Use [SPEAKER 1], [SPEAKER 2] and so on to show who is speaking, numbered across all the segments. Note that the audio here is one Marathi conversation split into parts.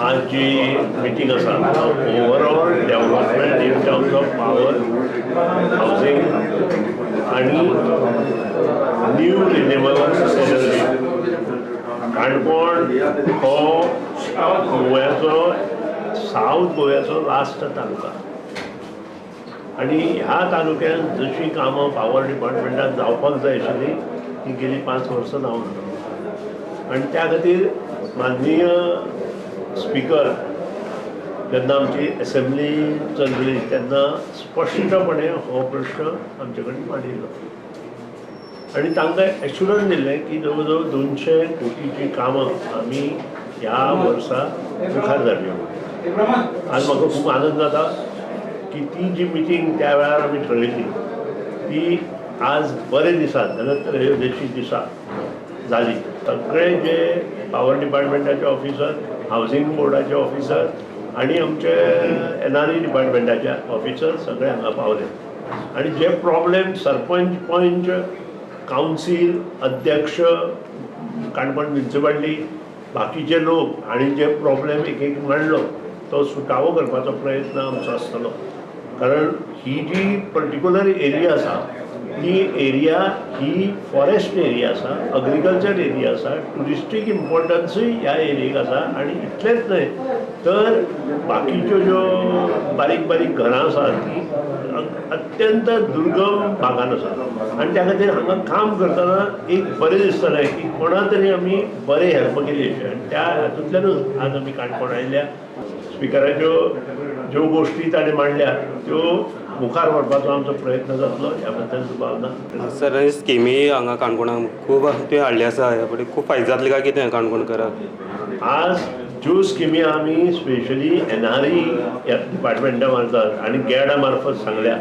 [SPEAKER 1] आज जी मिटींग आसा overall development in terms of power housing आणि न्यू रिन्युएबल एनर्जी. काणकोण हो गोव्याचो साऊथ गोव्याचो लास्ट तालुका आणि ह्या तालुक्यात जशी कामां पॉवर डिपार्टमेंटात जावपाक जाय आशिल्ली ती गेली 5 वर्सां जावना. आणि त्या खातीर माननीय स्पीकर जेन्ना आमची असेंब्ली चलली तेन्ना स्पश्टपणे हो प्रश्न आमचे कडेन मांडिल्लो आणि तांकां एश्युरन्स दिल्लें की जवळ जवळ 200 कोटीची कामां आमी ह्या वर्सा मुखार धाडली. आज म्हाका खूब आनंद जाता की ती जी मिटींग त्या वेळार आमी ठरयिल्ली ती आज बरे दिसात जाल्यार त्रयोदशी दिसा जाली. सगळे जे पॉवर डिपार्टमेंटाचे ऑफिसर, हावजींग बोर्डाचे ऑफिसर आणि आमचे NRE डिपार्टमेंटाचे ऑफिसर सगळे हांगा पावले आणि जे प्रॉब्लेम सरपंच, पंच, कावन्सील, अध्यक्ष, काणकोण म्युनिसिपालिटी, बाकीचे लोक आणि जे प्रॉब्लेम एक मांडलो तो सुटावो करपाचो प्रयत्न आमचो आसतलो. कारण ही जी पर्टिक्युलर एरिया आसा ती एरिया ही फॉरेस्ट एरिया आसा, अग्रिकल्चर एरिया आसा, ट्युरिस्टीक इम्पॉर्टन्सूय ह्या एरियेक आसा आणि इतलेंच न्हय तर बाकीच्यो ज्यो बारीक बारीक घरां आसात ती अत्यंत दुर्गम भागान आसा आणि त्या खातीर हांगा काम करतना एक बरें दिसतलें की कोणा तरी आमी बरें हेल्प केली अशें. आनी त्या हातूंतल्यानूच आज आमी काणकोण आयिल्ल्या. स्पिकराच्यो ज्यो गोश्टी ताणें मांडल्या त्यो मुखार व्हरपाचो आमचो प्रयत्न जातलो ह्या बद्दल दुबावना.
[SPEAKER 2] सर स्किमी हांगा काणकोणाक खूब तुवें हाडली आसा ह्या फावटी खूब फायदो जातले काय कितें काणकोणकाराक?
[SPEAKER 1] आज ज्यो स्किमी आमी स्पेशली NRE ह्या डिपार्टमेंटा मार्फत आणि गॅडा मार्फत सांगल्या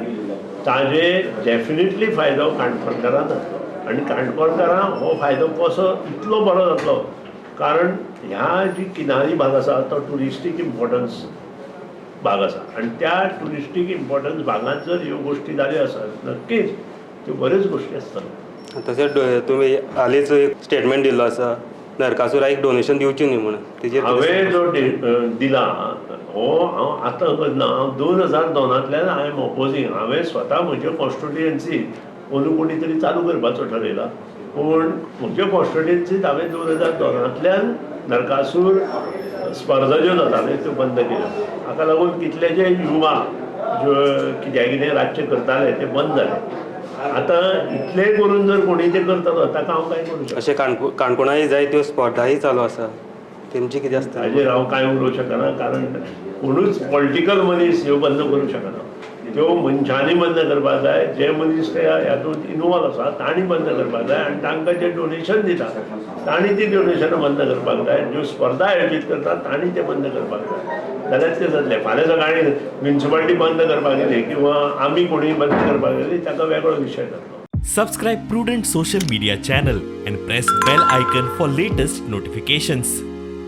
[SPEAKER 1] ताजे डेफिनेटली फायदो काणकोणकारांक जातलो आणि काणकोणकारांक हो फायदो कसो इतलो बरो जातलो कारण ह्या जी किनारी भाग आसा तो ट्युरिस्टीक इम्पॉर्टन्स भाग आसा आणि त्या ट्युरिस्टीक इम्पॉर्टन्स भागांत जर ह्यो गोश्टी जाल्यो आसात नक्कीच त्यो बऱ्योच गोश्टी आसतल्यो.
[SPEAKER 2] तशें तुमी हालींच एक स्टेटमेंट दिल्लो आसा नरकासुराक डोनेशन दिवची न्ही म्हणून तेजेर
[SPEAKER 1] हांवें जो दिला हो हांव आतां करना. हांव 2002तल्यान आय एम ऑपोजींग. हांवें स्वता म्हज्या कॉन्स्टिट्युएन्सीत अंदू कोणी तरी चालू करपाचो ठरयला पूण म्हज्या कॉन्स्टिट्युएन्सीत हांवें 2002तल्यान नरकासूर स्पर्धा ज्यो जाताल्यो त्यो बंद केल्यो. हाका लागून कितलेशे युवा ज्यो कितें राज्य करताले ते बंद जाले. आतां इतले करून जर कोणी ते करतलो ताका हांव काय करूं शकता.
[SPEAKER 2] अशें काणकोणाय जाय त्यो स्पर्धाय चालू आसा तेमची कितें आसता
[SPEAKER 1] हाजेर हांव कांय उलोवंक शकना कारण कोणूच पॉलिटिकल मनीस ह्यो बंद करूंक शकना. त्यो मनशांनी बंद करपाक जाय. जे मनीस ते हातूंत इनवॉल्व आसा तांणी बंद करपाक जाय आनी तांकां जे डोनेशन दिता तांणी ती डोनेशनां बंद करपाक जाय. ज्यो स्पर्धा आयोजीत करतात तांणी ते बंद करपाक जाय जाल्यार तें जातलें. फाल्यां सकाळीं म्युनिसिपालिटी बंद करपाक गेली किंवा आमी कोणी बंद करपाक गेली ताका वेगळो विशय जातलो.
[SPEAKER 3] Subscribe Prudent social media channel and press bell icon for latest notifications.